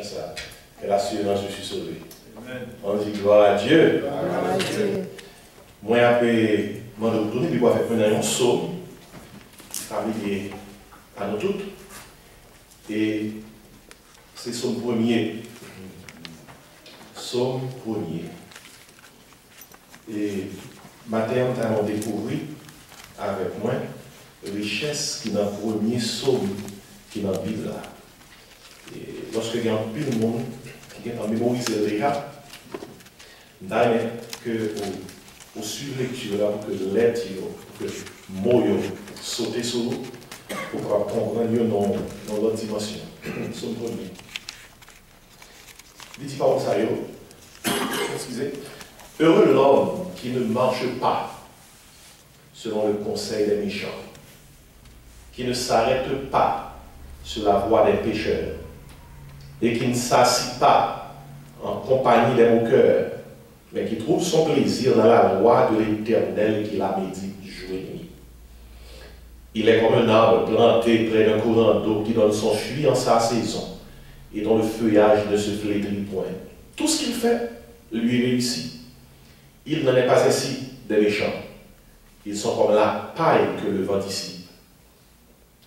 ça. Et l'assurance, je suis sauvé. On dit gloire à Dieu. Gloire à Dieu. Moi, après, je vais retourner, puis je vais faire un psaume familier à nous toutes. Et c'est son premier. Psaume premier. Et matin, nous avons découvert avec moi richesse qui est dans le premier psaume qui est dans la Bible. Et lorsque il y a un peu de monde qui est en mémorisé déjà, d'ailleurs, que au suivre lecture là, pour que lettre, pour que mot sauter sur nous, pour pouvoir comprendre dans l'autre dimension. Psaume premier. Il dit par ça, excusez. Heureux l'homme qui ne marche pas selon le conseil des méchants, qui ne s'arrête pas sur la voie des pécheurs, et qui ne s'assit pas en compagnie des moqueurs, mais qui trouve son plaisir dans la loi de l'Éternel qui la médite jour et nuit. Il est comme un arbre planté près d'un courant d'eau qui donne son fruit en sa saison, et dont le feuillage ne se flétrit point. Tout ce qu'il fait lui réussit. Il n'en est pas ainsi des méchants. Ils sont comme la paille que le vent dissipe.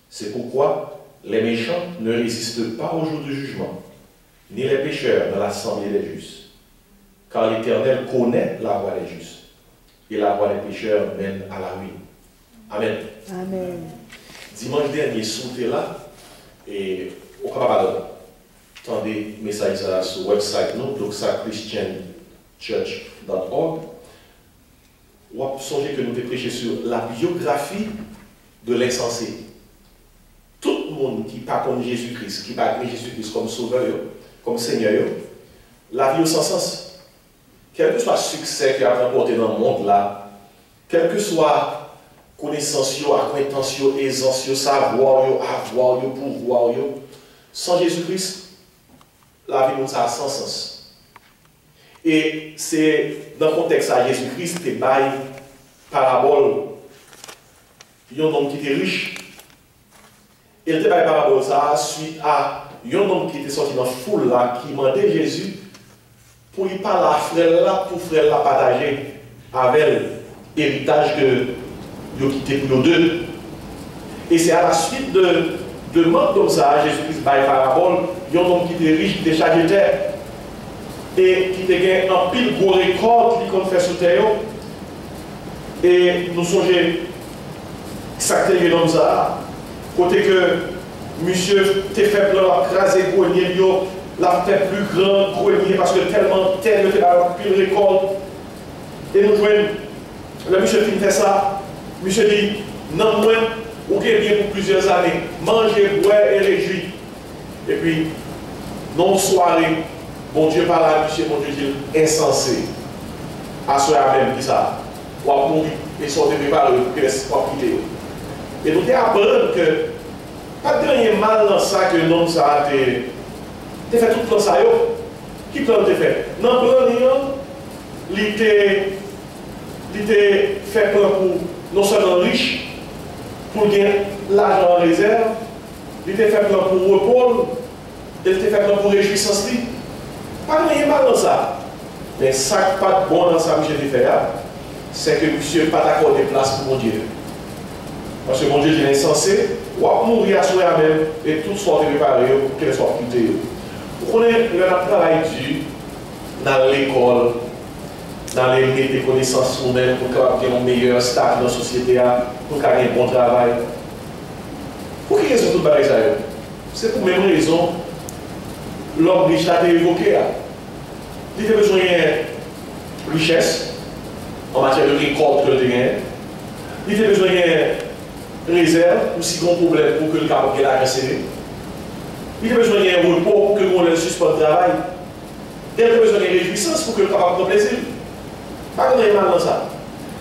C'est pourquoi les méchants ne résistent pas au jour du jugement, ni les pécheurs dans l'assemblée des justes. Car l'Éternel connaît la voie des justes, et la voie des pécheurs mène à la ruine. Amen. Amen. Dimanche dernier, sauté là, et au Capabadon, attendez, message sur le website, donc ça, christianchurch.org. On va songer que nous avons prêché sur la biographie de l'insensé. Tout le monde qui parle comme Jésus-Christ, qui parle de Jésus-Christ comme sauveur, comme Seigneur, la vie au sans sens. Quel que soit le succès qu'il a remporté dans le monde là, quel que soit connaissance, acquaintance, aisance, savoir, avoir, pouvoir, sans Jésus-Christ, la vie nous a sans sens. Et c'est dans le contexte à Jésus-Christ, c'est bail parabole. Il y a un homme qui était riche. Il était bail parabole ça suite à un homme qui était sorti dans la foule là, qui demandait Jésus pour lui parler à frère là, pour frère là partager avec l'héritage que il a quitté pour nous deux. Et c'est à la suite de demande comme ça, Jésus-Christ bail parabole, il y a un homme qui était riche, qui était chargé de terre. Et qui te gagne en pile gros récolte qu'on fait sous terre. Et nous songeons ça que tu comme ça. Côté que monsieur te fait blanc, craser grenier, l'a fait plus grand grenier parce que tellement terre te a pile récolte. Et nous jouons, le monsieur qui fait ça, monsieur dit, non moins, ou bien pour plusieurs années, manger, boire et réjouir. Et puis, non soirée. Bon Dieu parle à monsieur, mon Dieu dit insensé. À soi même qui ça. Ou à mourir et sont préparés pour que les propriétés. Et nous apprenons que pas de rien mal dans ça que l'homme ça a fait tout plan ça. Qui plan te fait? Dans le plan, il était fait plan pour non seulement riche, pour gagner l'argent en réserve, il était fait plan pour repos, il était fait plan pour réjouissance. Pas de rien mal dans ça. Mais ça qui n'est pas bon dans ça que j'ai fait, c'est que monsieur n'a pas d'accord de place pour mon Dieu. Parce que mon Dieu est insensé, ou à mourir à soi-même et tout soit préparé pour qu'elle soit quittée. Vous connaissez le travail dur dans l'école, dans les connaissances nous-mêmes pour avoir un meilleur stade dans la société, pour avoir un bon travail. Pour quelle raison tout le ça? C'est pour la même raison. L'homme riche a été évoqué. Il a besoin de richesse en matière de récolte que tu gagnes. Il a besoin de réserve ou si grand problème pour que le capable ait la serré. Il a besoin de repos pour que le suspend le travail. Il a besoin de réjouissance pour que le capable ait plaisir. Pas de mal dans ça.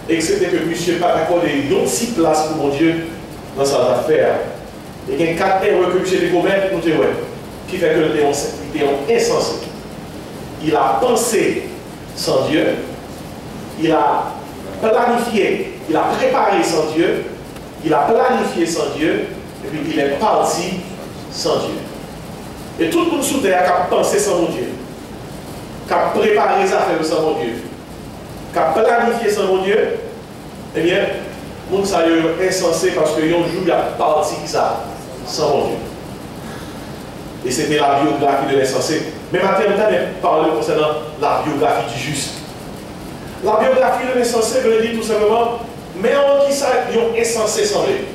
Excepté que monsieur n'a pas accordé une si place pour mon Dieu dans sa affaire. Il y a 4 erreurs que monsieur a commettre, nous te voyons. Qui fait que le théon insensé. Il a pensé sans Dieu, il a planifié, il a préparé sans Dieu, il a planifié sans Dieu, et puis il est parti sans Dieu. Et tout le monde sous terre qui a pensé sans mon Dieu, qui a préparé les affaires sans mon Dieu, qui a planifié sans mon Dieu, eh bien, le monde est insensé parce que un jour il y a parti ça sans mon Dieu. Et c'était la biographie de l'insensé. Mais maintenant, on va parler concernant la biographie du juste. La biographie de l'insensé veut dire tout simplement, mais en qui ça, ils ont insensé semblé.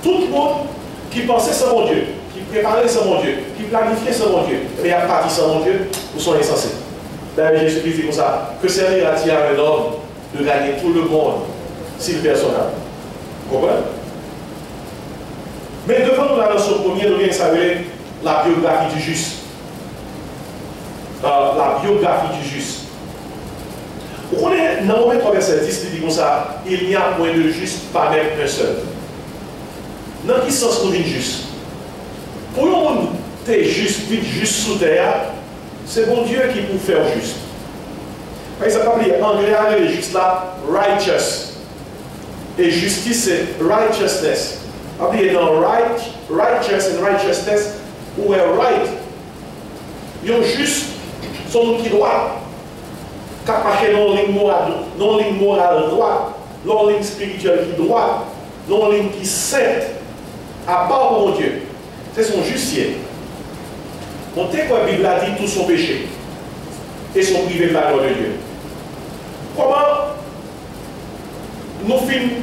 Tout le monde qui pensait sans mon Dieu, qui préparait sans mon Dieu, qui planifiait sans mon Dieu, mais il y a parti sans mon Dieu, vous sont insensés. D'ailleurs, Jésus-Christ dit comme ça, que servira-t-il à un homme de gagner tout le monde s'il perd son âme? Vous comprenez? Mais devant nous, la notion première, nous vient savoir la biographie du juste. La biographie du juste. Vous connaissez, dans Romains 3, verset 10, il dit comme ça, il n'y a point de juste, pas même un seul. Dans quel sens nous vivons juste? Pour un monde juste, vite juste sous terre, c'est bon Dieu qui peut faire juste. Par exemple, en anglais, le juste là, righteous. Et justice, c'est righteousness. Appelez dans righteous and righteousness, ou est right. Il y a juste son qui doit. Car marcher dans la ligne morale droite, dans la ligne spirituelle qui droite, dans la ligne qui sainte, à part mon Dieu. C'est son justice. On sait quoi la Bible a dit tout son péché et son privé de la gloire de Dieu. Comment nous finissons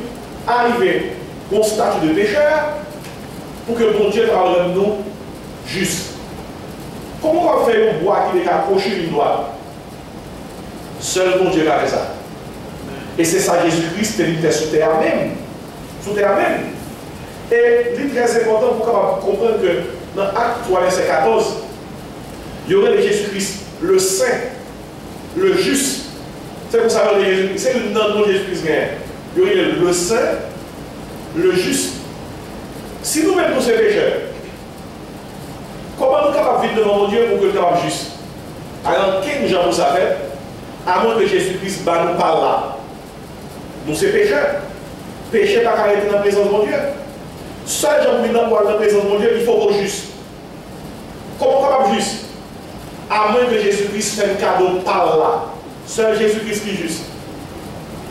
arriver au statut de pécheur pour que mon Dieu parle de nous juste? Comment on fait un bois qui est accroché d'une droite? Seul mon Dieu a fait ça. Et c'est ça Jésus-Christ qui était sous terre même. Sous terre même. Et c'est très important pour comprendre que dans Acte 3, verset 14, il y aurait le Jésus-Christ, le saint, le juste. C'est pour ça que Jésus-Christ, c'est le nom de Jésus-Christ. Il y aurait le saint, le juste. Si nous-mêmes nous sommes pécheurs, comment nous sommes capables de vivre devant mon Dieu pour que nous soyons justes? Alors, quel genre vous savez? À moins que Jésus-Christ nous parle là. Nous sommes pécheurs. Péché pas qu'à être dans la présence de mon Dieu. Seul Jean qui dans la présence de mon Dieu, il faut qu'on juste. Comment capable juste? À moins que Jésus-Christ fait un cadeau par là. Seul Jésus-Christ qui est juste.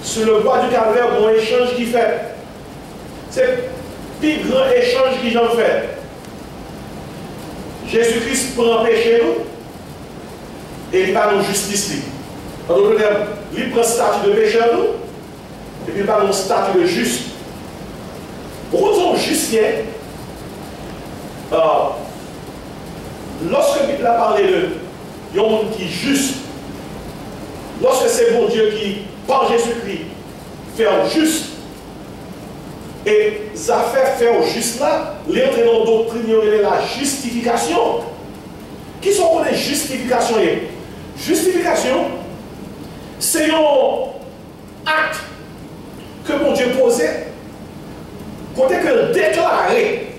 Sur le bois du calvaire, bon échange qui fait. C'est le plus grand échange qui j'en fait. Jésus-Christ prend péché nous et il va nous justifier. En d'autres termes, il prend le statut de pécheur nous et puis il va nous statut de juste. Pourquoi nous sommes justes? Lorsque il a parlé de un monde qui est juste, lorsque c'est bon Dieu qui, par Jésus-Christ, fait juste, et ça fait faire juste là, l'entrée dans la doctrine, il y a la justification. Qui sont les justifications? Justification, c'est un acte que mon Dieu posait, côté que déclarer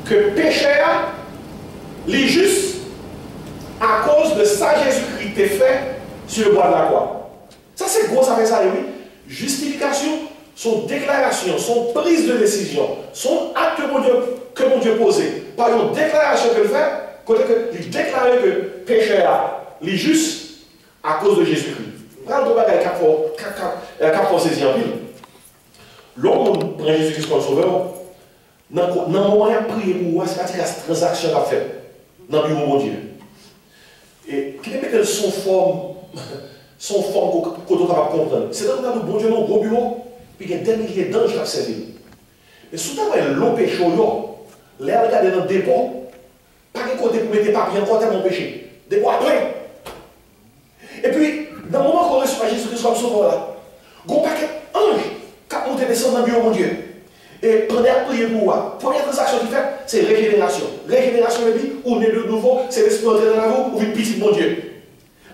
que pécheur, les justes, à cause de ça, Jésus-Christ est fait sur le bois de la croix. Ça, c'est gros, ça fait ça, oui. Justification, son déclaration, son prise de décision, son acte que mon Dieu posait, par une déclaration qu'il fait, côté que il déclarait que pécheur, les justes, à cause de Jésus-Christ. Prenez le bagage qu'a fait saisir en pile. L'homme prend Jésus-Christ comme sauveur, dans le moment où il a prié pour vous, c'est la transaction qu'il a faite dans le bureau de Dieu. Et qu'il met son forme qu'on est capable de comprendre. C'est dans le bon Dieu, dans le gros bureau, puis il y a des milliers d'anges qui ont servi. Mais souvent, l'eau péché, l'air regardé dans le dépôt, pas de côté pour mettre des papiers, encore tellement péché. Des bois pleins. Et puis, dans le moment qu'on reçoit Jésus-Christ comme sauveur, là, il y a un paquet d'anges qui ont monté descendre dans le bureau de Dieu. Et pendant la prière pour moi, première transaction qu'il fait, c'est régénération. Régénération, il dit, on est de nouveau, c'est l'esprit entré dans la vous, ou une petite mon Dieu.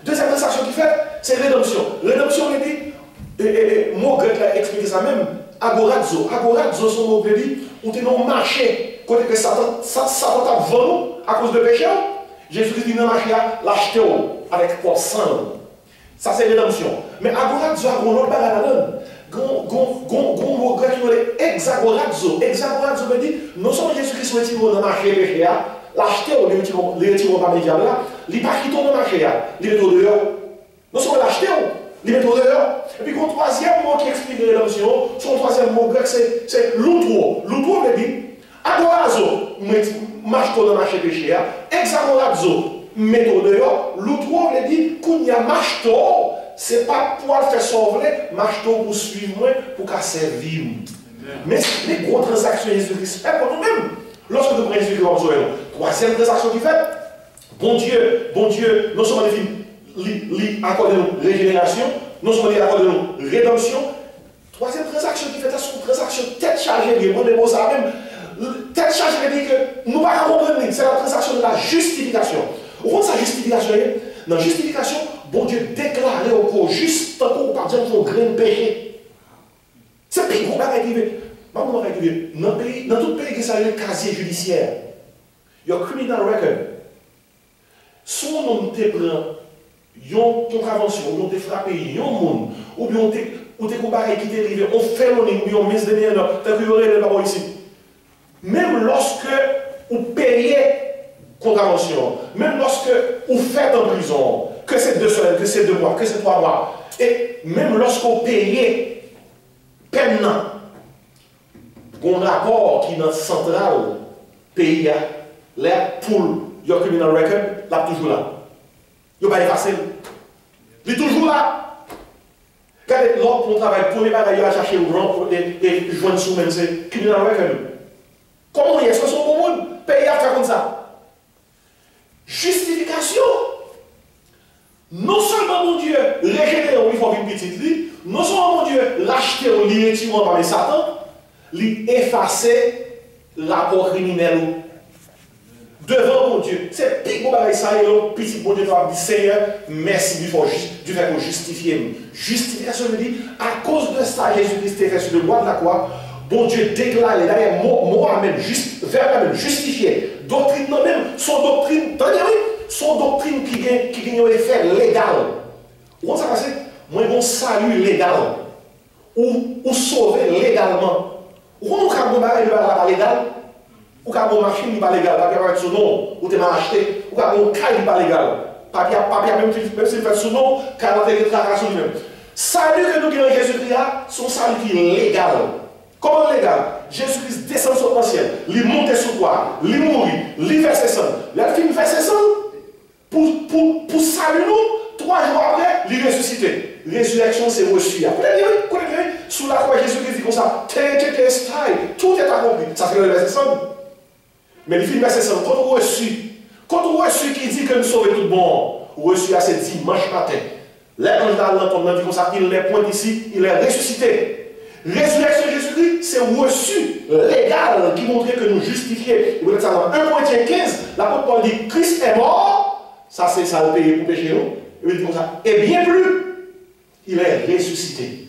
Deuxième transaction qu'il fait, c'est rédemption. Rédemption, il dit, et mot grec a expliqué ça même, agorazo. Agorazo, son mot grec dit, on est dans le marché, côté que Satan t'a vendu à cause de péché. Jésus-Christ dit dans le marché, l'acheter avec quoi sang. Ça, c'est rédemption. Mais agorazo, a un autre bagage là-dedans. Hexagorazo veut dire, non seulement Jésus-Christ est dans le marché péché, l'acheter ou les retirer par médias là, il pas quitter le marché, il met dehors. Non seulement l'acheter, il met dehors. Et puis, le troisième mot qui explique la rédemption, son troisième mot grec, c'est l'outro. L'outro veut dire, adorazo, marche dans le marché péché, examorazo, méthode dehors. L'outro veut dire, qu'on y a marche c'est pas pour faire sauver, marche pour suivre moi, pour qu'à servir. Mais les grosses transactions Jésus-Christ fait pour nous-mêmes. Lorsque nous prenons Jésus-Christ comme Zoé, troisième transaction qu'il fait, bon Dieu, non seulement il accorde nous régénération, non seulement il accorde nous rédemption, troisième transaction qu'il fait, c'est une transaction tête chargée, moi, les ça même, tête chargée veut dire que nous ne pouvons pas comprendre, c'est la transaction de la justification. Au fond, sa justification, dans la justification, bon Dieu déclaré au corps juste tant qu'on part dire qu'on grain de péché. C'est plus gros bagage qui veut. Dans tout pays qui s'appelle casier judiciaire, il y a un criminal record. Soit on te prend une contravention, ou on te frappé un monde, ou bien on te comparé qui t'est arrivé, on fait l'on ou bien on misdemeanor, tant que vous avez le ici. Même lorsque vous payez contravention, même lorsque vous faites en prison, que c'est 2 semaines, que c'est 2 mois, que c'est 3 mois, et même lorsque vous payez peine, un rapport qui est dans la centrale pays, l'air pour le criminal record, là toujours là. Il n'est pas effacé. Il est toujours là. Regardez, l'autre pour travail, pour les bagages, il va chercher au grand et joindre sous même, c'est criminal record. Comment est-ce que son bon monde pays à faire comme ça? Justification. Non seulement mon Dieu régénérer au niveau d'une petite vie, non seulement mon Dieu l'acheter au lit par les Satan, lui effacer rapport criminel devant mon Dieu. C'est pire pour ça, et le petit bon Dieu va dire Seigneur, merci du fait qu'on justifie. Justification veut dire, à cause de ça, Jésus-Christ est fait sur le bois de la croix, bon Dieu déclare, d'ailleurs, mot amène, verbe amène, justifié. Doctrine non même, son doctrine, son doctrine qui a un effet légal. Vous savez ça, moi, mon salut légal, ou sauver légalement. Ou on a un bagage pas légal, ou une machine pas légal, papier avec son nom, ou tu m'as acheté, ou un caille pas légal, papier même s'il fait son nom, car on a des déclarations lui-même. Salut que nous avons Jésus-Christ, son salut qui est légal. Comment légal? Jésus-Christ descend sur le ciel, il monte sur toi, il mourit, il fait ses sang. Il a fini de faire ses sang pour saluer nous, 3 jours après, il ressuscité. Résurrection, c'est reçu. Sous la croix, Jésus-Christ dit comme ça, tout est accompli. Ça c'est le verset 100. Mais il finit le verset 100. Quand on reçu qui dit que nous sommes tout bon, reçu à ce dimanche matin. L'ange d'Allah dit comme ça, il les pointe ici, il est ressuscité. Résurrection de Jésus-Christ, c'est reçu légal qui montrait que nous justifions. Vous êtes ça dans 1 Corinthiens 15, l'apôtre Paul dit Christ est mort, ça c'est ça le payer pour pécher nous. Il dit comme ça, et bien plus, il est ressuscité.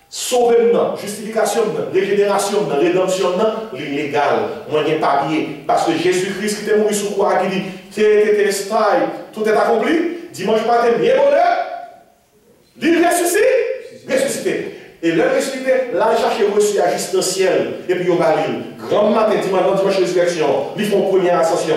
Sauver-nous, justification, régénération, rédemption, légal, moyen papier. Parce que Jésus-Christ qui est mort sur croix, qui dit tout est accompli, dimanche matin, bien bonheur, il ressuscité. Et le ressuscité, là, il cherche reçu à juste dans le ciel, et puis au baril. Grand matin, dimanche résurrection, ils font première ascension.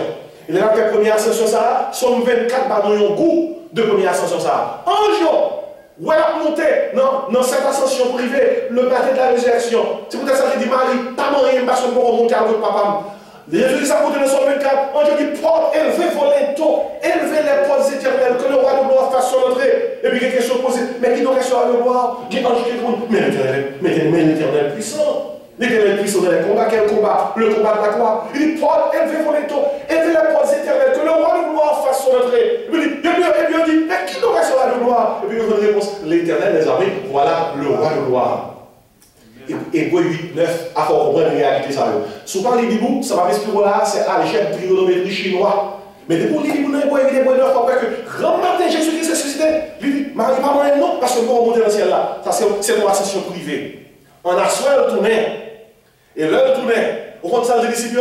Et là, la première ascension, ça, somme 24 par un goût de première ascension, ça. Un jour, où elle a monté dans cette ascension privée, le matin de la résurrection. C'est pour ça qu'il dit Marie, pas moyen parce que pour remonter avec papa. Jésus a monté dans son 24, on dit porte, élevez vos linteaux, élevez les portes éternelles, que le roi de gloire fasse son entrée. Et puis il y a une question posée, mais qui donc est sur la gloire? Qui ange qui est mais l'éternel puissant. L'éternel puissant dans les combats, quel combat? Le combat de la croix. Il dit porte, élevez vos linteaux, élevez les portes éternelles, que le roi de gloire fasse son entrée. Et puis il dit, mais qui donc est sur la gloire? Et puis il y a une réponse, l'éternel les armées, voilà le roi de gloire. Hébreu 8, 9, à faire comprendre la réalité. Si vous parlez d'Ibou, ça va respirer là, c'est algèbre, trigonométrie chinois. Mais depuis l'Ibou, il y a des bonheurs, que grand matin, Jésus-Christ ressuscité. Il dit, Marie, pas moyen non, parce que vous remontez dans le ciel là. Ça, c'est une ascension privée. On a soit le tourner. Et l'heure tourner, au compte ça, les disciples,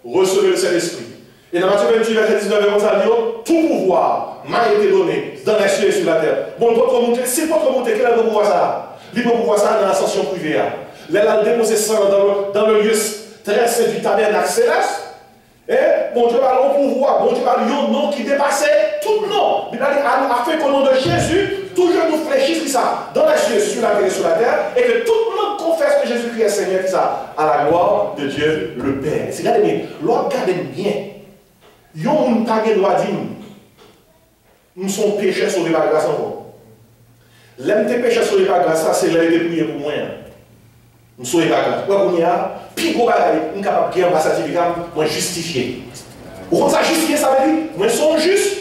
recevez le Saint-Esprit. Et dans Matthieu 28, verset 19, tout pouvoir m'a été donné dans les cieux et sur la terre. Bon, votre montée, c'est votre montée, quel est le pouvoir ça? Il peut pouvoir ça dans l'ascension privée. Là, il a déposé ça dans le lieu très saint du tabernacle céleste. Bon Dieu a un pouvoir, bon Dieu a un nom qui dépassait tout nom. Il a fait qu'au nom de Jésus, tout genou fléchisse qui ça, dans les cieux, sur la terre et sur la terre, et que tout le monde confesse que Jésus-Christ est Seigneur, qui ça, à la gloire de Dieu le Père. C'est regardez bien, l'autre regardez bien. Yon moun pas gen droit dire, nous sommes pécheurs sur les pas grâce encore. L'aime tes pécheurs sur les pas grâce, ça c'est l'aide de prier pour moi. Nous sommes pas grâce. Pourquoi on y a, puis gros bagaille, on est capable de gagner un certificat, moi justifié. Ou comme ça justifier, ça veut dire, moi sont juste,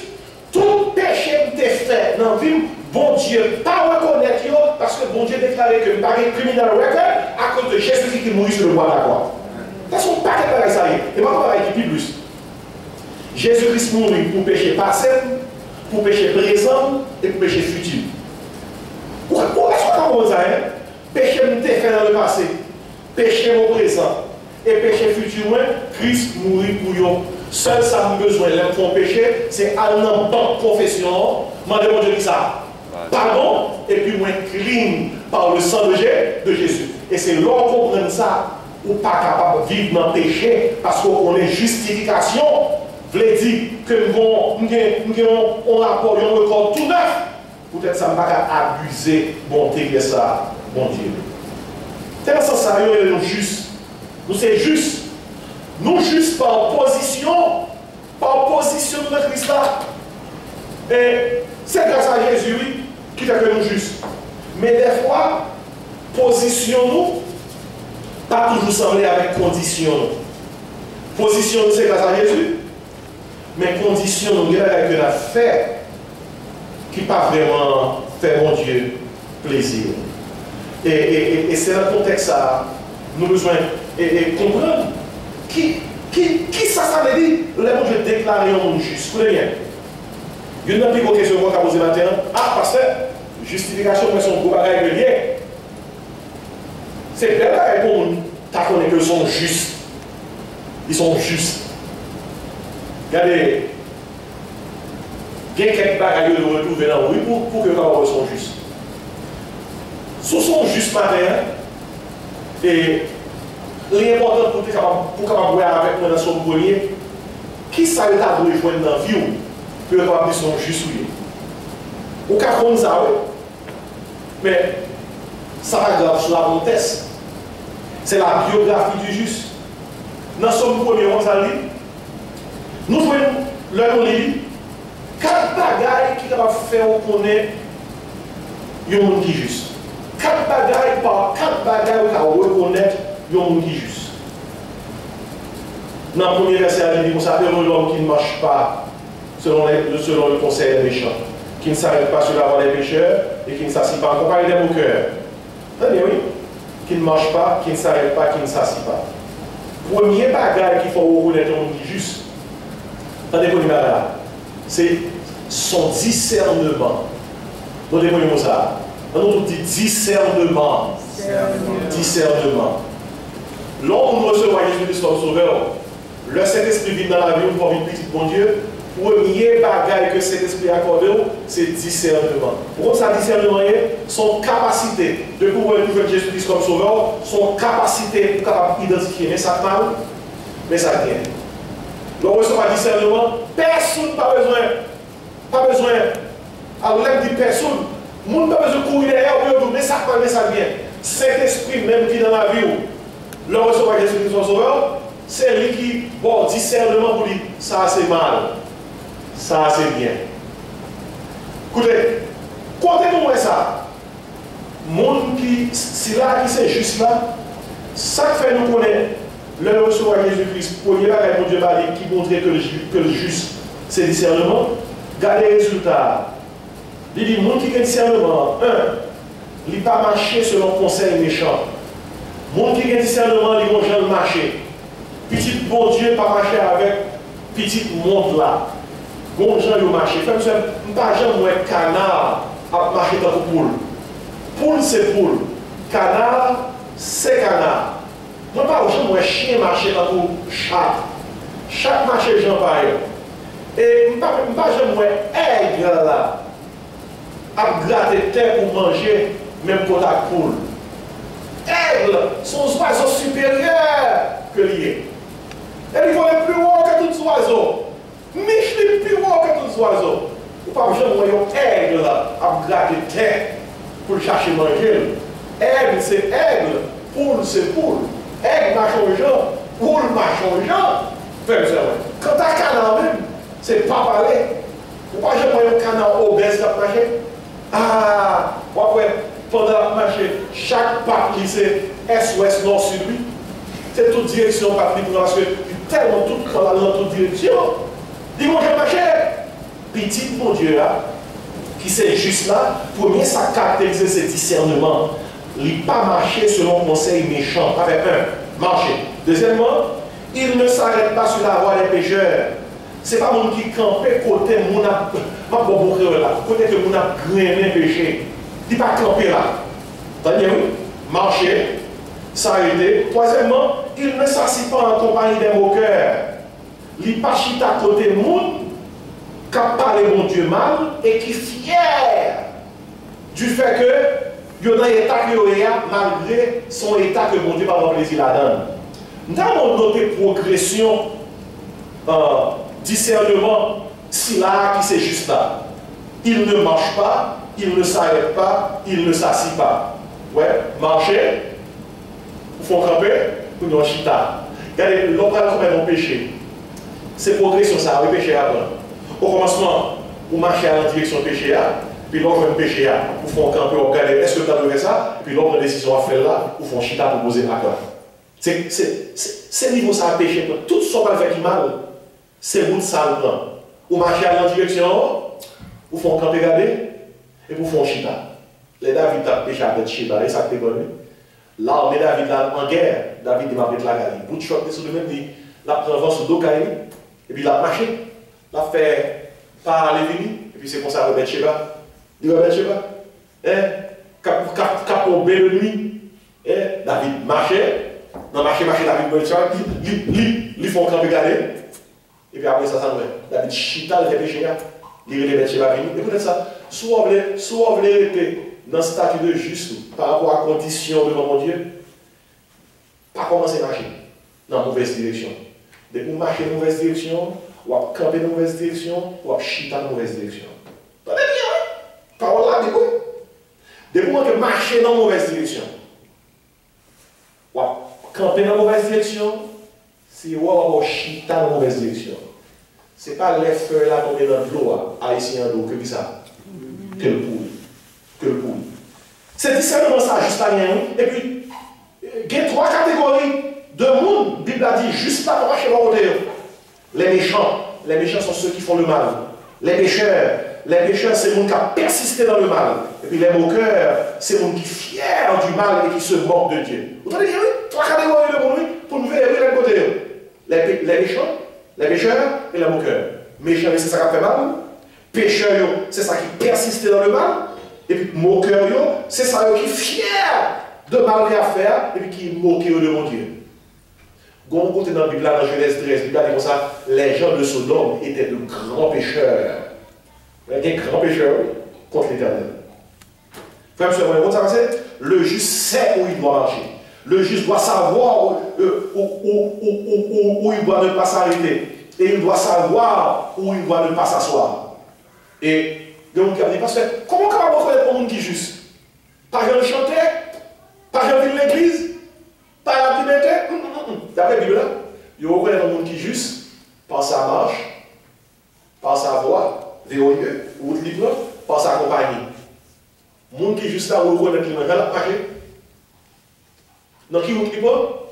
tout péché que tu fait dans la vie, bon Dieu, pas reconnaître, parce que bon Dieu déclaré que par un criminel record à cause de Jésus qui mourit sur le bois de la croix. C'est son paquet de bagaille ça y est. Et pas de bagaille qui plus. Jésus-Christ mourit pour péché passé, pour péché présent et pour péché futur. Pourquoi est-ce qu'on a ça? Péché que tu fait dans le passé, péché au présent et péché futur, Christ mourit pour eux. Seul ça a besoin de péché, c'est aller dans la bonne confession, demander mon Dieu qui ça. Pardon, et puis moins clean par le sang de Jésus. Et c'est là qu'on comprend ça, ou pas capable de vivre dans le péché, parce qu'on est justification, veut dire que nous avons un rapport, un record tout neuf. Peut-être ça ne va pas abuser bonté de ça, bon Dieu. C'est dans ce sens, nous sommes justes. Nous sommes justes. Nous juste par opposition de Christ là. Et c'est grâce à Jésus oui, qui fait que nous justes. Mais des fois, position nous, pas toujours semblé avec condition. Position nous, c'est grâce à Jésus. Mais condition nous, il y a avec la fait qui pas vraiment fait mon Dieu plaisir. Et c'est dans le contexte ça, nous besoin de comprendre. Qui ça veut dire? Là, je déclare un monde juste. Vous voyez bien? Il y a une petite question qu'on a posée matin. Ah, parce que justification, mais son gros bagage de lien. C'est bien là pour nous. Tu connais qu'ils sont justes. Ils sont justes. Regardez. Il y a quelques bagages de retrouver dans la rue pour que les gens soient justes. Ce sont justes matin. Et l'important pour pouvoir voir avec moi dans son grenier, qui ça veut dire joindre dans la vie pour avoir son juste. Ou qu'à comme ça, mais ça va grave sur la montesse. C'est la biographie du juste. Dans son premier, on s'en lit. Nous voyons le lit. 4 bagailles qui va faire connaître un monde qui est juste. 4 bagailles par 4 bagailles qui va reconnaître un monde qui est juste. Dans le premier verset, il dit qu'on s'appelle l'homme qui ne marche pas selon le conseil des méchants, qui ne s'arrête pas sur la voie des pécheurs et qui ne s'assied pas en compagnie des moqueurs. Très bien, oui. Qui ne marche pas, qui ne s'arrête pas, qui ne s'assied pas. Premier bagage qu'il faut reconnaître un monde qui est juste. Attendez, premier bagage. C'est son discernement. Vous avez compris ça? On dit discernement. Discernement. Lorsqu'on reçoit Jésus-Christ comme sauveur, le Saint-Esprit vit dans la vie, on vit petit bon Dieu. Premier bagage que cet esprit accorde, c'est discernement. Pour ça, discernement est son capacité de pouvoir trouver Jésus-Christ comme sauveur, son capacité pour identifier mais ça mal, mais ça vient. Lorsqu'on reçoit discernement, personne n'a pas besoin. Alors là, il dit personne, le monde n'a pas besoin de courir derrière, mais ça mal, mais ça vient. Cet esprit même qui est dans la vie, lorsqu'on reçoit Jésus-Christ comme sauveur, c'est lui qui, bon, discernement pour dire, ça c'est mal. Ça, c'est bien. Écoutez, comptez-nous ça. Monde qui, si là, qui c'est juste là, ça fait nous connaître le recevoir Jésus-Christ, premier bagage pour Dieu qui montrait que le juste, c'est discernement. Regardez les résultats. Il dit, monde qui a discernement, il n'a pas marché selon conseil méchant. Monde qui a discernement, il va jamais marcher. Petit bon Dieu, pas marcher avec petit monde là. Bon gens au marché, je ne sais pas un canard à marcher dans le poule. Poule c'est poule. Canard c'est canard. Je ne sais pas un chien marcher dans le chat. Chaque marché j'en pareil. Et je ne sais pas un aigle là à gratter terre pour manger même pour la poule. Aigle sont oiseaux supérieurs que liés. Elle vole plus haut que tous les oiseaux. Michel plus haut que tous les oiseaux. Ou pas jamais voyons aigle là, à gratter terre pour chercher manger. Aigle c'est aigle, poule c'est poule. Aigle m'a changeant, poule m'a changeant. Quand t'as canard même, c'est pas parler. Ou pas jamais voyons canard obèse qui a marché. Ah, après, pendant la marche, chaque pape qui c'est est-ouest, nord, sud, lui. C'est toute direction patrick parce que tellement tout dans toute direction. Dis moi je marche. Petit mon Dieu là, qui c'est juste là, premier ça caractérise ce discernement. Il n'a pas marché selon conseil méchant, avec un, marcher. Deuxièmement, il ne s'arrête pas sur la voie des pécheurs. Ce n'est pas mon qui campait côté mon a côté que mon a grainé péché. Il n'est pas campé là. T'as-tu oui? Marcher, s'arrêter. Troisièmement, il ne s'assit pas en compagnie des moqueurs. Il n'est pas chita côté monde qui parle mon Dieu mal et qui est fier du fait que il y a un état qui est malgré son état que mon Dieu va avoir plaisir là-dedans. Nous avons noté progression, discernement, si là qui c'est juste là. Il ne marche pas, il ne s'arrête pas, il ne s'assit pas. Ouais, marcher, il faut camper, pour nous chita. Regardez, l'homme va commettre un péché. C'est progression ça, oui, péché avant. Au commencement, vous marchez en direction péché, puis l'homme fait un péché, vous faites camper, vous regardez, est-ce que vous avez fait ça? Puis l'homme prend une décision à faire là, vous faites chita pour poser à quoi. C'est niveau ça à péché, tout ce qu'on fait qui mal, c'est route sale. Vous marchez en direction, vous faites camper, regarder, et vous faites chita. Les David a péché avec chita, et ça fait bon. L'armée David là en guerre, David m'a fait la galerie. Bout de choc, sur le même dit, la prend sur dos et puis la marché. La fait par les vignes, et puis c'est comme ça, Robert Sheba. Dis Robert Sheba. Cap au bel de nuit. David marchait. Dans marché, David Bolchard, ils font camper garder. Et puis après ça, ça nous David chita le fait péché. Il relève Robert Sheba. Écoutez ça. Soit vous voulez rester dans ce statut de juste par rapport à condition devant mon Dieu, pas commencer à marcher dans la mauvaise direction. Dès que vous marchez dans la mauvaise direction, ou à camper dans la mauvaise direction, ou à chita dans la mauvaise direction. Attendez bien, hein? Parole là, début. Dès que vous marchez dans la mauvaise direction, ou à camper dans la mauvaise direction, c'est ou à chita dans la mauvaise direction. Ce n'est pas les feuilles là tombées dans l'eau, haïtien d'eau, que ça. Que le pouille. Que le pouille. C'est discernement ça, juste à rien. Et puis, il y a trois catégories de monde. La Bible a dit, juste là pour marcher dans le côté. Les méchants sont ceux qui font le mal. Les pécheurs c'est le monde qui a persisté dans le mal. Et puis les moqueurs, c'est le monde qui est fier du mal et qui se moque de Dieu. Vous entendez bien, oui? Trois catégories de monde, pour nous faire le côté. Les méchants, les pécheurs et les moqueurs. Méchants, c'est ça qui fait mal. Pécheurs, c'est ça qui persiste dans le mal. Et puis moqueurs, c'est ça qui est fier de mal qu'il a fait et puis qui est moqué de mon Dieu. Quand on compte dans la Bible, dans Genèse 13, la Bible dit comme ça, les gens de Sodome étaient de grands pécheurs. Des grands pécheurs contre l'Éternel. Frère, monsieur, vous savez, le juste sait où il doit marcher. Le juste doit savoir où il doit ne pas s'arrêter. Et il doit savoir où il doit ne pas s'asseoir. Et donc, il dit, parce que comment on va reconnaître un monde qui est juste? Pas genre chanter, pas genre vivre l'église, pas la liberté. D'après la Bible, il reconnaît un monde qui est juste par sa marche, par sa voix, VOIE, route libre, par sa compagnie. Le monde qui est juste là, où reconnaît qu'il va marcher. Dans qui route libre,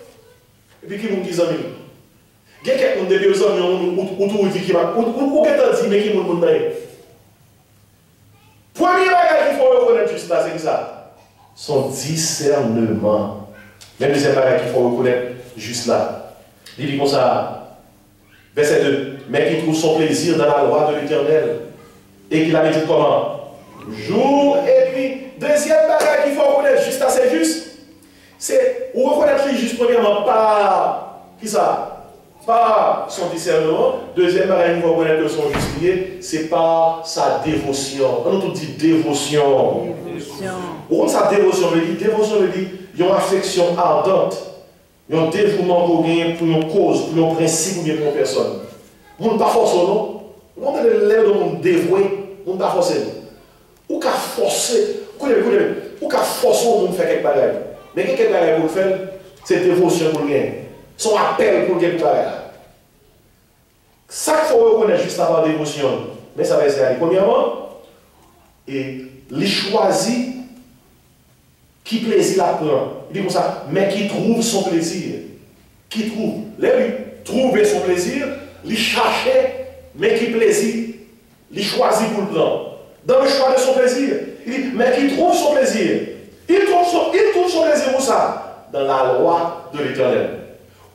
et puis qui monde qui est amis. Il y a quelqu'un de deux amis, où tout dit qu'il va. Où est-ce dit, mais qui monde d'ailleurs? Premier bagage qu'il faut reconnaître juste là, c'est ça. Son discernement. Même deuxième bagage qu'il faut reconnaître juste là. Il dit comme ça. Verset 2. Mais qui trouve son plaisir dans la loi de l'Éternel. Et qu'il a dit comment? Jour et nuit. Deuxième bagage qu'il faut reconnaître juste là, c'est juste. C'est reconnaître les juste premièrement par qui ça? Par son discernement. Deuxième bagage qu'il faut reconnaître que son juste lié, c'est par sa dévotion. On nous dit dévotion. Pourquoi sa dévotion veut dire? Dévotion veut dire une affection ardente Il y a un dévouement pour une cause, pour un principe ou bien pour une personne. On ne pas forcer, non? On est l'air de monde dévoué, on ne pas forcer. Ou qu'à forcer, ou qu'à forcer on faire quelque chose. Mais quelque chose pour le faire, c'est dévotion pour le gagner. Son appel pour le gagner. Ça qu'il faut reconnaître juste avant la dévotion. Mais ça va essayer. Premièrement, et les choisit qui plaisir la prend. Il dit comme ça, mais qui trouve son plaisir. Qui trouve. Là, lui, trouver son plaisir, il cherchait, mais qui plaisir, il choisit pour le prendre. Dans le choix de son plaisir, il dit, mais qui trouve son plaisir. Il trouve son plaisir pour ça, dans la loi de l'Éternel.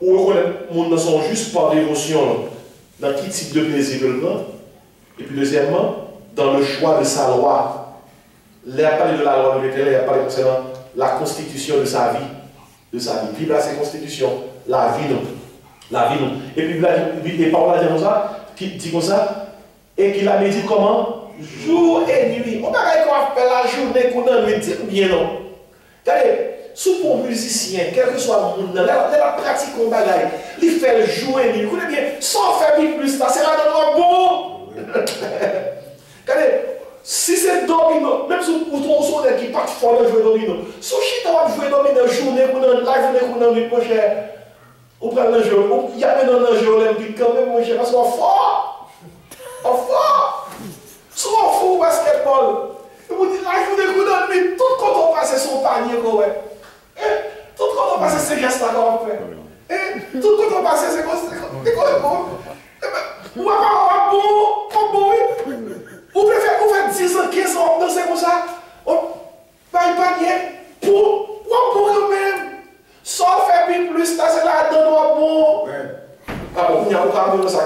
Ou reconnaître, les gens ne sont juste par dévotion, dans quel type de plaisir il prend. Et puis deuxièmement, dans le choix de sa loi. Il a parlé de la loi de l'Éternel, il a parlé concernant la constitution de sa vie. De sa vie. Bible, c'est constitution. La vie, non. La vie, non. Et puis, et Paul a dit comme ça, qui dit comme ça, et qu'il a médité comment? Jour et nuit. On ne peut pas faire la journée qu'on a médité bien, non. Regardez, sous pour musicien, quel que soit le monde, la pratique qu'on bagaille, il fait le jour et nuit. Vous connaissez bien, sans faire plus, là, c'est là dans le bon. Regardez, si c'est domino, même si vous trouvez son qui part fort de jouer domino, si vous avez joué domino journée, la journée qu'on a mis mon cher, vous prenez le jeu, il y a maintenant un jeu olympique quand même, mon cher, parce qu'on est fort. On est fort. Si on fout au basketball, vous dites, la journée qu'on a mis, tout quand on passe son panier, tout quand on passe ses gestes là qu'on fait, tout quand on passe ses gestes, on va pas bon, vous faites 10 ans, 15 ans, danser comme ça, pas un panier, pour quand même. Sans faire plus, ça c'est là, donne-moi bon. Ah bon, il y a aucun de ça.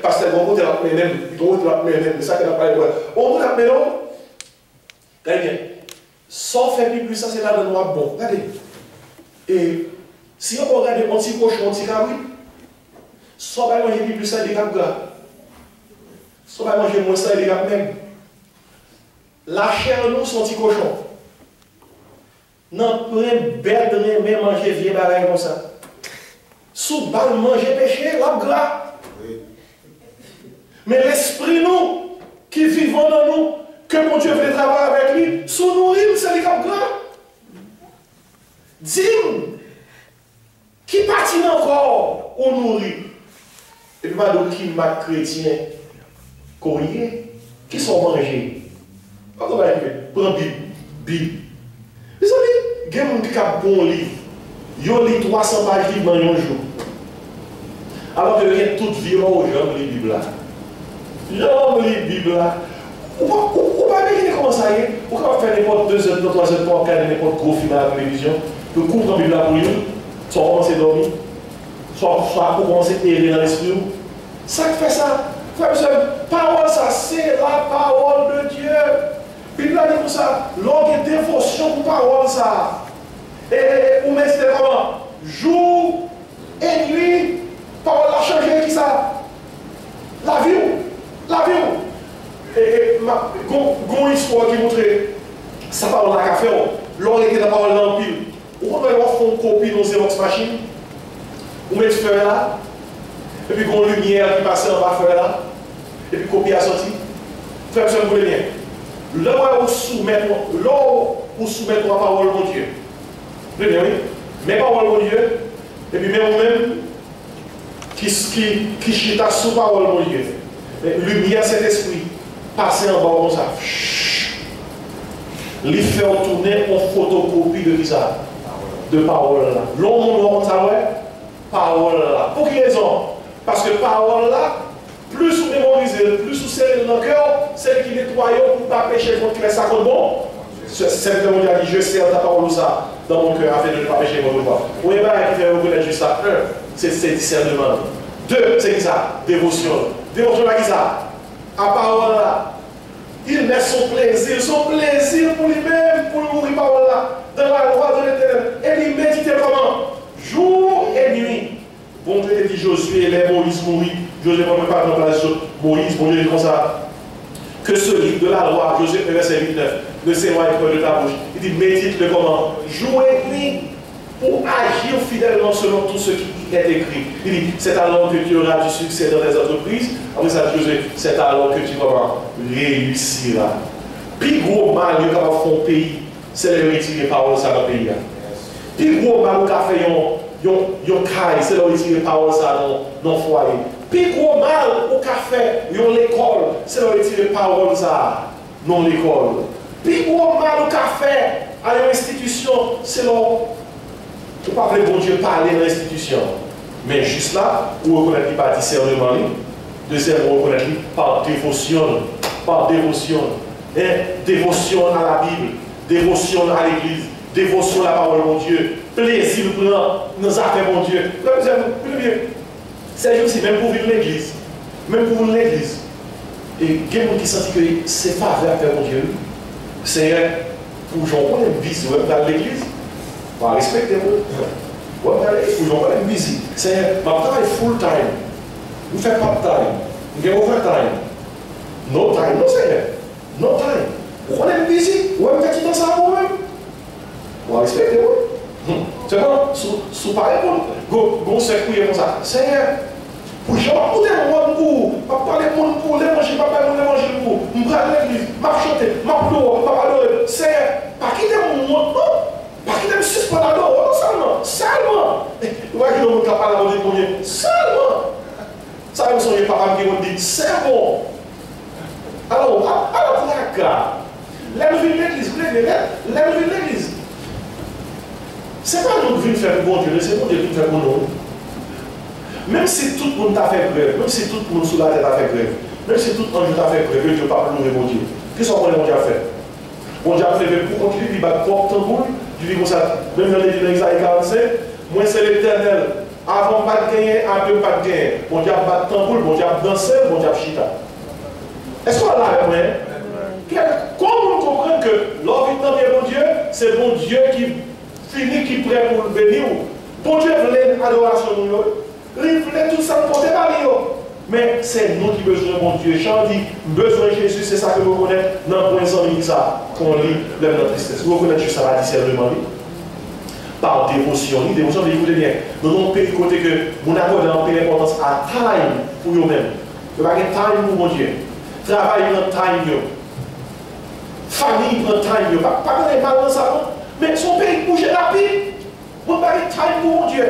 Parce que bon, on a c'est ça qu'il a parlé de moi. On a mais non. Très bien. Sans faire plus, ça c'est là, donne-moi bon. Regardez. Et si on regarde un petit cochon, un petit cabri, sans pas manger plus, ça il est capable. Sans pas manger moins, ça il est capable même. La chair, nous, c'est un petit cochon. Non, prenne bête, mais manger vieux bagaille comme ça. Sous balle manger péché, la gras. Mais l'esprit nous, qui vivons dans nous, que mon Dieu veut travailler avec lui, sous nourrir, c'est les cap gras. Dis-moi, qui patine encore ou nourrit? Et puis, madame, qui m'a chrétien, courrier, qui sont mangés. Quand on va arriver, prends Bible. Mes amis, il y a des gens qui ont un bon livre. Ils ont lu 300 pages de livre dans un jour. Alors que rien toute vie, aux gens de la Bible là. J'aime la Bible là. Ou pas bien comment ça y est. Ou quand on fait n'importe 2 heures, 3 heures, 4 heures, n'importe gros film à la télévision, le cours de la Bible là pour nous, soit on commence à dormir, soit pour commencer à errer dans l'esprit. Ça qui fait ça. Parole, ça, c'est la parole de Dieu. Bible là dit comme ça, l'homme est dévotion pour parole ça. Et ou mais c'était comment? Jour et nuit, parole a changé qui ça? La vie. Et une histoire qui montre ça parole à café. L'homme était dans la parole dans le pile. Ou quand on fait une copie dans Xerox machine, on met le feu là, et puis une lumière qui passe en bas feu là, et puis copie à sortir. Frère, ça vous voulez bien. Là où vous soumettez la parole de Dieu. Oui, mais parole de Dieu, et puis même vous-même, qui chita sous parole de Dieu. Lumière, cet esprit, passer en bas comme ça. Il fait tourner en photocopie de qui ça? De parole là. L'homme, ça ouais? Parole là. Pour quelle raison? Parce que parole là, plus vous mémorisez, plus vous serrez dans le cœur, celle qui nettoie pour ne pas pécher contre les sacs bon. C'est le monde qui a dit, je serre ta parole ça dans mon cœur afin de ne pas pécher contre toi. Vous voyez pas qui fait reconnaître juste ça. 1, c'est discernement. 2, c'est qui ça? Dévotion. Dévotion, c'est qui ça? À parole là. Il met son plaisir pour lui-même, pour nourrir parole là, dans la loi de l'Éternel. Et il médite comment? Jour et nuit. Bon Dieu dit Josué, les Moïse mourit. Josué ne peut pas remplacer Moïse, bon Dieu dit comme ça. Que ce livre de la loi, Josué verset 8-9, ne s'éloigne pas de ta bouche. Il dit médite-le comment? Jour et nuit. pour agir fidèlement selon tout ce qui est écrit. Il dit, c'est alors que tu auras du succès dans tes entreprises. Après ça, Josué, c'est alors que tu vas réussir. Puis gros mal, il y a capable de faire un pays, c'est de retirer parole ça dans le pays. Puis gros mal, il y a fait un caille, c'est de retirer parole ça dans le foyer. Puis gros mal, il y a fait l'école, c'est de retirer parole ça dans l'école. Puis gros mal, il y a fait à une institution, c'est là. Vous ne pouvez pas bon Dieu parler dans l'institution. Mais juste là, vous reconnaissez par discernement. Deuxièmement, vous reconnaissez par dévotion. Par dévotion. Dévotion à la Bible. Dévotion à l'Église. Dévotion à la parole de mon Dieu. Plaisir dans nos affaires, mon Dieu. C'est aussi, même pour vivre l'Église. Même pour vivre l'Église. Et il y a des gens qui sentent que c'est faveur à faire, mon Dieu. C'est pour gens qui ont une vie dans l'Église. Bah, respectez-vous. Ouais, il faut que je visite. C'est ma travail full time. Vous faites pas de time. Vous avez overtime. No time, non, c'est no time. Vous prenez une visite. Vous avez fait tout ça pour vous-même. Bah, respectez-vous. C'est bon, sous pareil, vous secouez comme ça. C'est pour je ne pas parler de monde pour les manger, pas parler de manger pour. Je vais à l'église, je vais chanter, je vais adorer. C'est pas quitter mon monde, non. Pas quitter me suspendre à l'eau, non seulement. Vous voyez que nous sommes capables de dire seulement. Ça me sonne papa qui me dit, c'est bon. Alors, là, l'église, l'église. C'est pas nous qui venons faire bon Dieu, c'est bon Dieu qui fait bon nous. Même si tout le monde t'a fait grève, même si tout le monde sous la tête a fait grève, même si tout le monde t'a fait grève, Dieu ne peut pas louer mon Dieu. Qu'est-ce qu'on mon Dieu a fait? Mon Dieu a fait pour continuer, il va porter ton boule, tu dis comme ça, même dans les Isaïe 45, moi c'est l'éternel, avant pas de gagner, après pas de gagner. Mon Dieu a battu ton boule, mon Dieu a dansé, mon Dieu a chita. Est-ce qu'on l'a avec moi? Comment on comprend que l'environnement de mon Dieu, c'est mon Dieu qui finit, qui est prêt pour le bénir? Bon Dieu voulait l'adoration de nous. Il voulait tout ça pour débarrer. Mais c'est nous qui besoin de mon Dieu. Jean dit, besoin de Jésus, c'est ça que vous connaissez dans le point de ça qu'on lit dans notre tristesse. Vous connaissez juste ça, la discernement. Par dévotion. Dévotion, mais écoutez bien. Nous avons un pays côté que nous avons une importance à time pour nous-mêmes. Vous n'avez pas de time pour mon Dieu. Travail prend time. Famille prend time. Pas de mal dans ça. Mais son pays bouge rapide. Vous n'avez pas de time pour mon Dieu.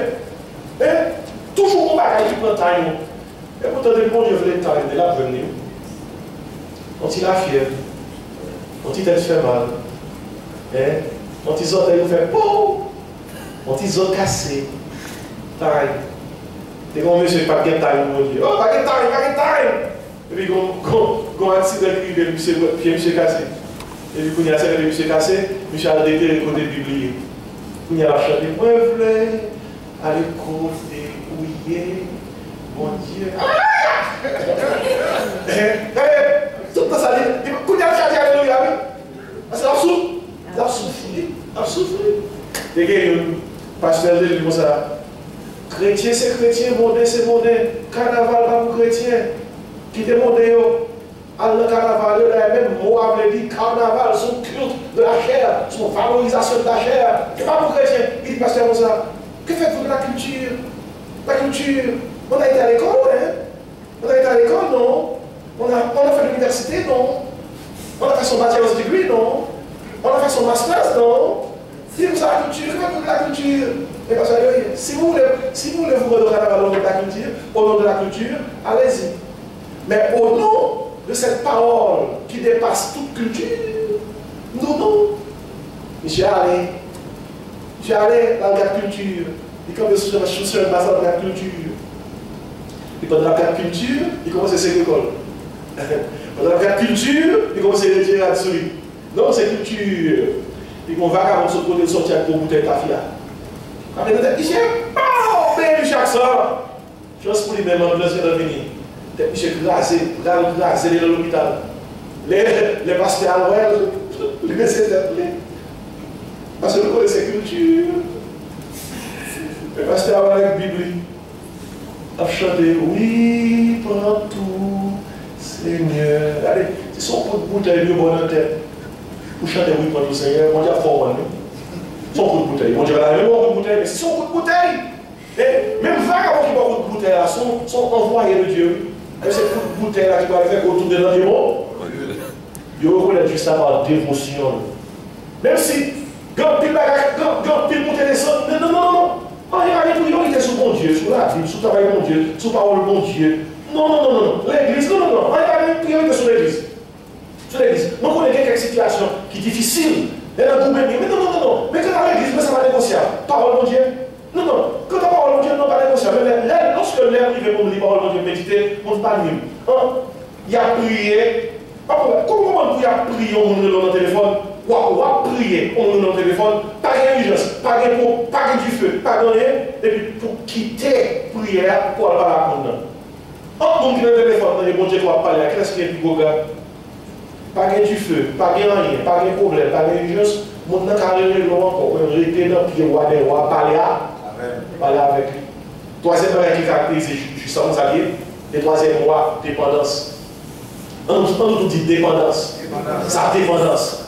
Toujours un bagage qui prend time. Et pourtant, le bon Dieu voulait time, de là venir. Quand il a fièvre, quand il tête fait mal, quand ils ont fait bon, quand ils ont cassé, time. Et quand monsieur pas de time, mon Dieu, oh, pas de time. Et puis, quand un accident qui est monsieur cassé. Et puis, quand il y a un monsieur cassé, monsieur a arrêté le côté biblique. Quand il a chanté, moi, je voulais aller côté. Oui, mon Dieu. Tout ça, il y a chanté alléluia. C'est la souffle. Et que pasteur dit comme ça. Chrétien, c'est chrétien, mondain, c'est mondain. Carnaval, pas pour chrétien. Qui est mondain, le carnaval, le même mot avait dit carnaval, son culte de la chair, son valorisation de la chair. C'est pas pour chrétien. Il dit pasteur comme ça. Que faites-vous de la culture? La culture, on a été à l'école, hein? On a été à l'école, non? On a fait l'université, non? On a fait son bachelor's degree, non? On a fait son master's, non? Si vous avez la culture, que faites-vous de la culture? Et parce que si vous voulez vous redorer la valeur de la culture, au nom de la culture, allez-y. Mais au nom de cette parole qui dépasse toute culture, non. J'ai allé dans la culture. Il commence à se faire de la culture. Il prend de la culture, il commence à s'écrire l'école. Dans la culture, il commence à retirer la souris. Non, c'est culture. Il va avant de côté de sortir avec une bouteille de café. Il dit, oh, ben, chaque soir. Chose pour lui-même, en place de venir. Il s'est grasé dans l'hôpital. Les pasteurs à Noël, les messieurs d'appeler. Parce que nous connaissons la culture. Le pasteur avec la Bible a chanté, oui, prends tout, Seigneur. Allez, c'est son pot de bouteille de bonne tête. Pour chanter, oui, prends tout, Seigneur. Mon Dieu, fort, son coup de bouteille. Bon Dieu, elle a même un coup de bouteille, mais c'est son coup de bouteille. Et même vagabond qui va coup de bouteille là, sont envoyés de Dieu. Et c'est coup de bouteille là qui va faire autour de l'environ. Il reconnaît juste ça par dévotion. Même si, quand pile bouteille descend, non. Il était sous bon Dieu, sous la Bible, sous le travail de bon Dieu, sous la parole de bon Dieu. Non. L'église, non. On a une priorité sur l'église. Sur l'église. Nous connaissons quelques situations qui sont difficiles. Et là, vous même, mais non. Mais quand à l'église, mais ça va négocier. Parole de mon Dieu. Non. Quand la parole de mon Dieu, non, pas négocier. Mais lorsque l'air privé pour me dire parole de mon Dieu, méditer, on ne parle pas. Il a prié. Comment on peut prier on est dans le téléphone? On va prier, on est dans le téléphone, pas d'urgence, pas du feu, pas de rien, et puis pour quitter la prière pour aller à la condamne. On est dans le téléphone, on est bon Dieu qui va parler, qu'est-ce qui est plus beau gars? Pas du feu, pas de rien, pas de problème, pas d'urgence, on n'a qu'à réunir encore, on est resté dans le pied, on va parler avec lui. Troisième bagage qui caractérise justement ça lié, et troisième mois, dépendance. On nous dit dépendance. Sa dépendance.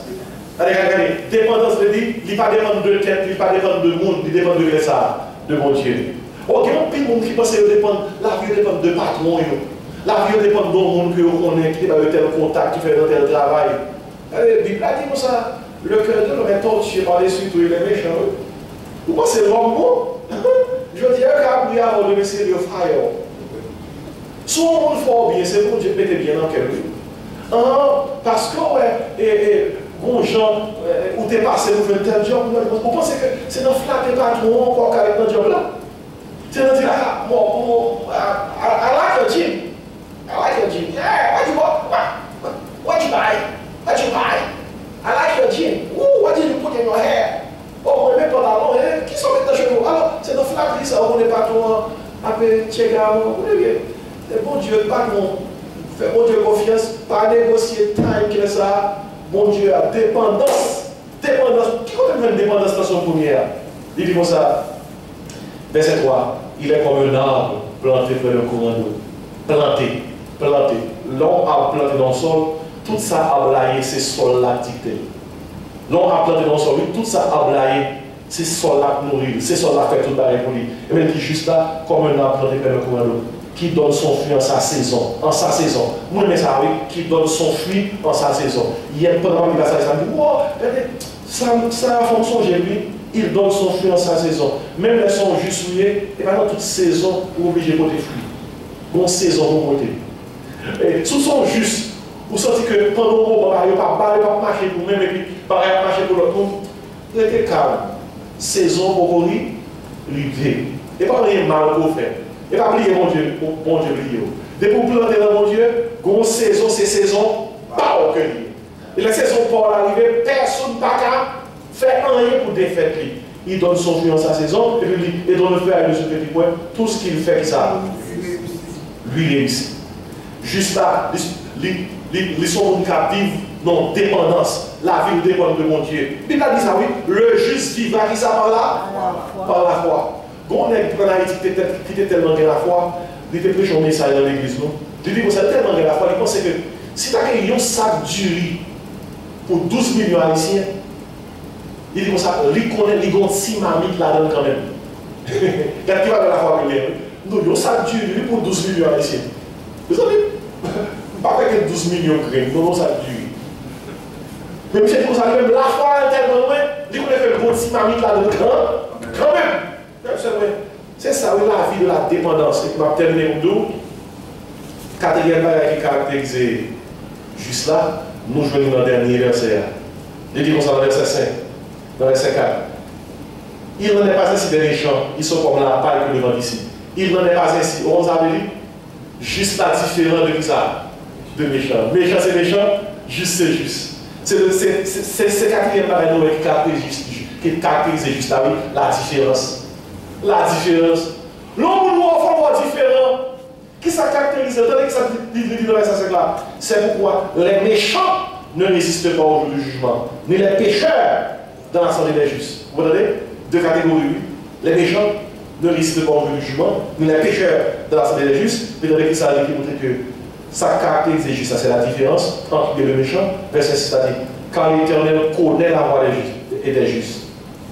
Regardez, dépendance veut dire, il ne pas dépendre de tête, il ne pas dépendre de monde, il dépend de ça, de mon Dieu. Ok, on peut monde qui pense que la vie dépend de patron, la vie dépend de monde que on connaît, qui a tel contact, qui fait tel travail. La Bible a dit comme ça, le cœur de l'homme est torturé par les suites, il est méchant. Vous pensez l'homme bon? Je dis, il y a un prière avant de laisser le frère. Soit on le fait bien, c'est bon, Dieu mettez bien dans quel lieu. Parce que, bon gens, où t'es passé, vous faites tel job, vous pensez que c'est dans flatter patron encore qu'avec notre job là? C'est dans dire, I like your gym. Yeah, what you buy? I like your gym. Ooh, what did you put in your hair? Oh, on met pas d'allons, qui sont maintenant chez nous? Alors, c'est dans flatterie ça, on est patron, après, check out, vous voyez. C'est bon Dieu, patron, fait bon Dieu confiance, pas négocier time que ça. Bon Dieu a dépendance. Qui compte même dépendance dans son première? Il dit comme ça. Verset 3. Il est comme un arbre planté près d'un courant d'eau. Planté. L'homme a planté dans le sol, tout ça a blaillé, c'est sol là dicté. L'homme a planté dans le sol, tout ça a blaillé, c'est sol là nourri, c'est sol là fait tout pareil pour lui. Et bien il dit juste là, comme un arbre planté près d'un courant d'eau, qui donne son fruit en sa saison. Moi, je ça, oui, qui donne son fruit en sa saison. Hier, pendant le passage, ça me dit, wow, ça a fonctionné, lui, il donne son fruit en sa saison. Même les sont juste souillés, et pendant toute saison, vous êtes obligé de porter fruit. Bonne saison, vous portez. Et sous son juste, vous sentez que pendant le moment, il n'y a pas marché pour vous-même, et puis, il n'y a pas marché pour l'autre monde. Vous êtes calme. Saison, vous pouvez river. Et pas rien mal pour faire. Et pas oublier mon Dieu lié. Dès que vous plantez dans mon Dieu, une saison, c'est saison, pas au cœur. Et la saison pour l'arrivée, personne n'a pas fait rien pour défaire lui. Il donne son fruit en sa saison, et puis il donne le feu à ce petit point, tout ce qu'il fait, ça, lui réussit. Juste là, les sont qui vivent dans dépendance. La vie dépend de mon Dieu. Il a dit ça, oui, le juste vivra qui ça par là? Par la foi. Quand on est en Haïti qui était tellement de la foi, il était prêché un message dans l'église. Il dit que c'est tellement de la foi, il pensait que si tu as un sac du riz pour 12 millions haïtiens, il dit que ça, il connaît les grands 6 mamites là-dedans quand même. Quand tu vas de la foi, nous, un sac du riz pour 12 millions haïtiens. Vous savez, pas avec 12 millions de graines, non, sac du riz. Mais monsieur, vous savez, même la foi est tellement loin, il connaît que les grands 6 mamites là-dedans quand même. C'est ça, oui, la vie de la dépendance. Et on va terminer pour nous. Quatrième bagage qui caractérise juste là, nous jouons dans le dernier verset. Il dit comme ça dans le verset 5, dans le verset 4. Il n'en est pas ainsi des méchants, ils sont comme la paille que nous vendons ici. Il n'en est pas ainsi, on a dit, juste là différent de qui ça? De méchant. Méchant c'est méchant, juste c'est juste. C'est quatrième bagage qui caractérise juste là, oui, la différence. La différence. L'homme nous offre différent. Qui ça caractérise? Attendez que ça dit dans le verset là. C'est pourquoi les méchants ne résistent pas au jour du jugement, ni les pécheurs dans l'assemblée des justes. Vous entendez? Deux catégories. Les méchants ne résistent pas au jour du jugement, ni les pécheurs dans l'assemblée des justes. Vous entendez que ça dit que ça caractérise les justes. Ça c'est la différence entre les méchants. Verset 6 a dit, car l'Éternel connaît la voie des justes et des justes.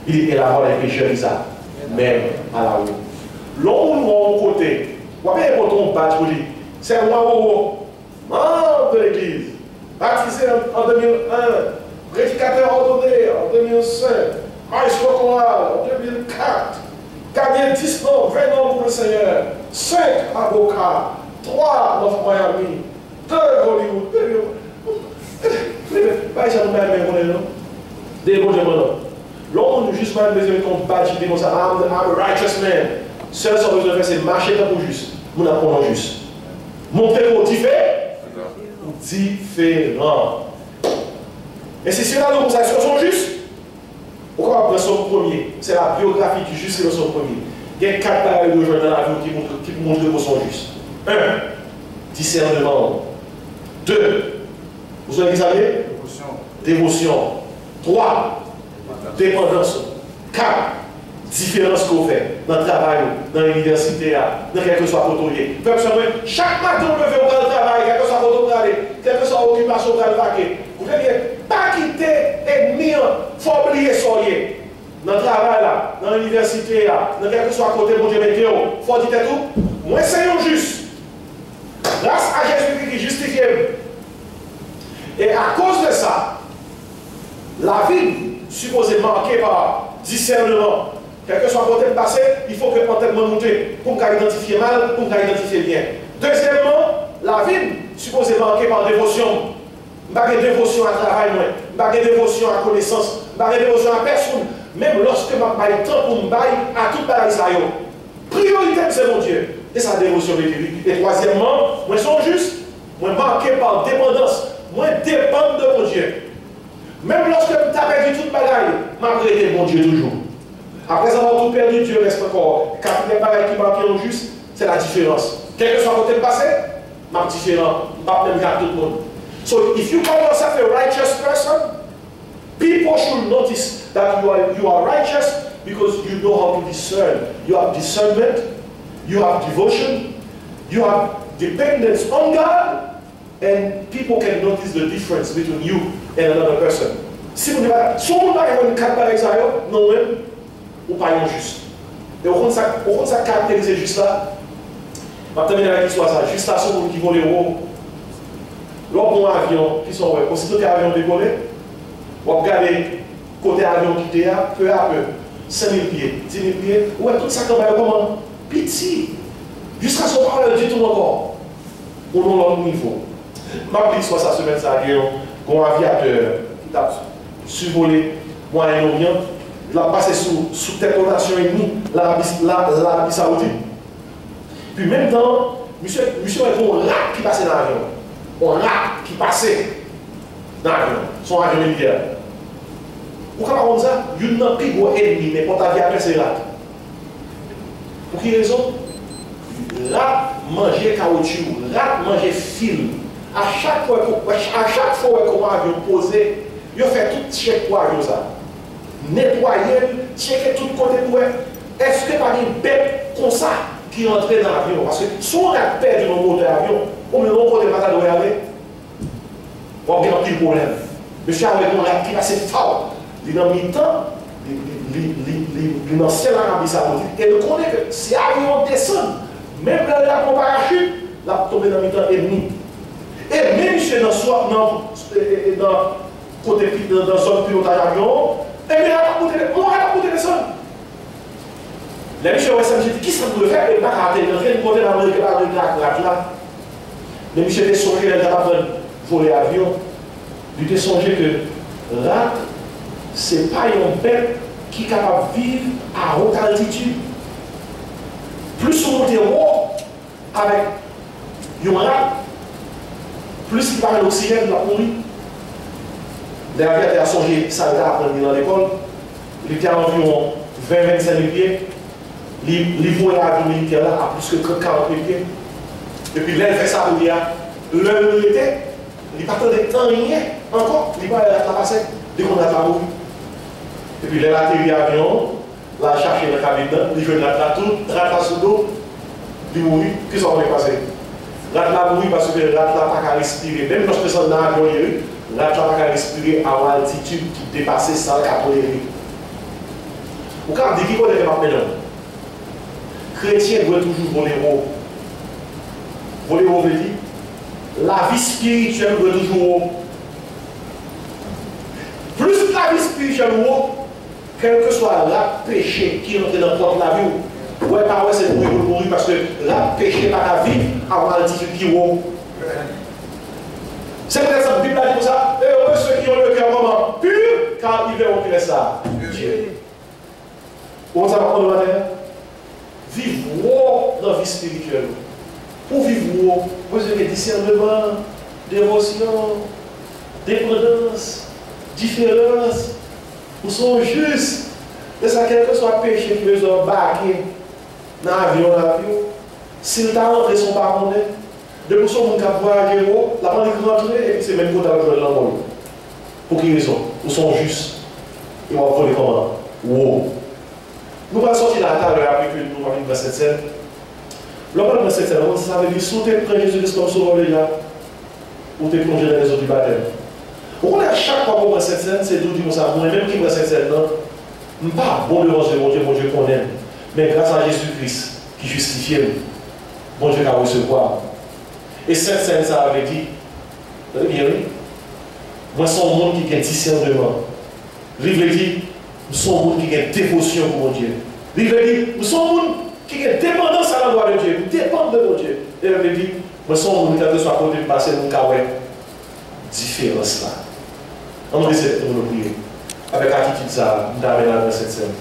Il est là-bas les pécheurs, ça. Même à la rue. L'homme ou au côté, vous avez un bouton badge pour dire, c'est un membre de l'église, baptisé en 2001, prédicateur ordonné en 2005, maestro choral en 2004, gagné 10 ans, 20 ans pour le Seigneur, 5 avocats, 3 North Miami, 2 Hollywood, pas ça nous met non? Des bons gens. L'homme juste pas besoin de ton badge qui dit comme ça, I'm a righteous man. Seul ce qu'on besoin de faire, c'est marcher dans le juste. Nous n'apprenons juste. Montrer qu'on différent. Et c'est cela nous sont justes. Pourquoi après son premier? C'est la biographie du juste et de son premier. Il y a 4 paroles de journal dans la vie qui montrent que vous sont justes. 1. Discernement. 2. Vous avez examiné? Dévotion. 3. Dépendance. 4. Différence qu'on fait dans le travail, dans l'université, dans quel que soit côté. Chaque matin, on lever au travail, quel que soit côté, quelle que soit l'occupation de vaquer. Vous ne devez pas quitter ennemi, il faut oublier soyez. Dans le travail, dans l'université, dans quel que soit côté, mon Dieu, il faut dire tout. Moi, c'est juste. Grâce à Jésus qui justifie. Et à cause de ça, la vie supposée marquée par discernement, quel que soit le côté passé, il faut que l'entendement monte pour qu'on identifie mal, pour qu'on identifie bien. Deuxièmement, la vie supposée marquée par dévotion. Pas de dévotion à travail, pas de dévotion à connaissance, pas de dévotion à personne. Même lorsque je n'ai le temps pour me bailler à tout pareil, ça y est. Priorité, c'est mon Dieu. Et sa dévotion de lui. Et troisièmement, moi, je suis juste, moi, marqué par dépendance. Moi, dépendre de mon Dieu. Même lorsque je t'ai perdu toute bagaille, malgré mon Dieu toujours. Après avoir tout perdu, Dieu reste encore. Quand il y a des bagailles qui marquent en juste, c'est la différence. Quel que soit le côté passé, je suis différent. Je ne peux pas même garder tout le monde. So if you call yourself a righteous person, people should notice that you are righteous because you know how to discern. You have discernment, you have devotion, you have dependence on God, and people can notice the difference between you and another person. Si vous n'avez pas, si vous n'avez pas une carte par exemple, non même, ou pas injuste. Et au fond, ça caractérise juste là. Je vais terminer avec l'histoire ça. Juste là, sur le qui vole les roues. Lors d'un avion, qui sont, aussitôt que l'avion décolle, on regarde côté avion qui était là, peu à peu, 5 000 pieds, 10 000 pieds, ouais, tout ça comme comment petit, jusqu'à ce qu'on parle du tout encore, au long de niveau. Ma petite soit ça semaine, ça a dit, un aviateur qui a survolé Moyen-Orient, il a passé sous tête aux nations ennemies, l'Arabie Saoudite. Puis même temps, monsieur est un lac qui passait dans l'avion. Un lac qui passait dans l'avion, son avion militaire. Pourquoi pas ça? Il y a un plus gros ennemi, mais quand aviateur c'est lac. Pour quelle raison? Lac mangeait caoutchouc, lac mangeait fil. À chaque fois qu'on a avion posé, il a fait tout check pour l'avion ça. Nettoyer, checker tout côté pour est-ce que pas une bête comme ça qui entrait dans l'avion? Parce que si on a perdu le moteur de l'avion, on ne peut pas aller. On a un petit problème. Monsieur avait un lac qui passait fort. Il est dans mi-temps, il est dans le ciel Arabie Saoudite. Et on connaît que si l'avion descend, même là, il a un parachute, il a tombé dans le mi-temps ennemi. Et même monsieur dans la zone pilotage d'avion, et bien, on a coûté les sols. Les monsieur OSM, j'ai dit, qui ça peut faire? Il n'a pas raté, il n'a rien côté dans l'Amérique là. Les monsieur était songé, il n'a pas voler l'avion. Il était songé que rat, ce n'est pas une bête qui est capable de vivre à haute altitude. Plus on monte haut avec un rat, plus il parle l'oxygène, il va mourir. L'aviateur a songé, ça a appris dans l'école. Il était à environ 20-25 000 pieds. Il voyait l'avion militaire là à plus que 40 000 pieds. Et puis là, il fait ça pour dire, l'heure où il était, il ne partait de rien encore. Il va la passer dès qu'on a pas mourir. Et puis là, il a atterri l'avion, il a cherché le cabine, il jouait la tout, rate sous l'eau, il mourit. Qu'est-ce qu'on va passer? Rate la mourir parce que rate la pas qu'à respirer. Même lorsque ça n'a pas l'avion, rate la pas qu'à respirer à une altitude qui dépassait 180 000. Ou quand on dit qu'il faut les faire, chrétien doit toujours voler haut. Voler haut veut dire, la vie spirituelle doit toujours haut. Plus la vie spirituelle haut, quel que soit le péché qui entre dans notre la vie, ouais, pas ouais, c'est mourir parce que le péché par la vie a une altitude qui haut. C'est peut-être ça, la Bible a dit comme ça, heureux ceux qui ont le cœur vraiment pur, car ils verront qu'il ça. Dieu. Comment ça va prendre le matin? Vivre dans la vie spirituelle. Pour vivre, vous avez discernement, dévotion, dépendance, différence. Vous sont justes. Et ça, quel que soit le péché qui vous a embarqué dans l'avion, s'il t'a rentré son parent, de pour son monde qui a voyagé, la pandémie rentrée, et puis c'est même pour t'avoir joué dans le monde. Pour qui raison? Vous sont justes. Ils vont voler comment? Wow. Nous allons sortir la table après que nous allons dans cette scène. L'homme dans cette scène, ça veut dire si tu prends Jésus-Christ comme sauveur déjà, ou tu es plongé dans les eaux du baptême. Vous connaissez, à chaque fois qu'on prend cette scène, c'est tout comme ça. Moi-même qui prend cette scène, je ne suis pas bon devant mon Dieu qu'on aime. Mais grâce à Jésus-Christ qui justifie, mon Dieu va recevoir. Et cette scène, ça avait dit, vous avez bien vu? Moi, je suis un monde qui a discernement. Le livre dit, nous sommes un monde qui a dévotion pour mon Dieu. Le livre dit, nous sommes un monde qui a dépendance à l'endroit de Dieu, nous dépendons de mon Dieu. Et le livre dit, moi, je suis un monde qui soit côté de passer dans le carré. Différence là. On va essayer de nous prier. Avec attitude, ça, nous amène dans cette scène.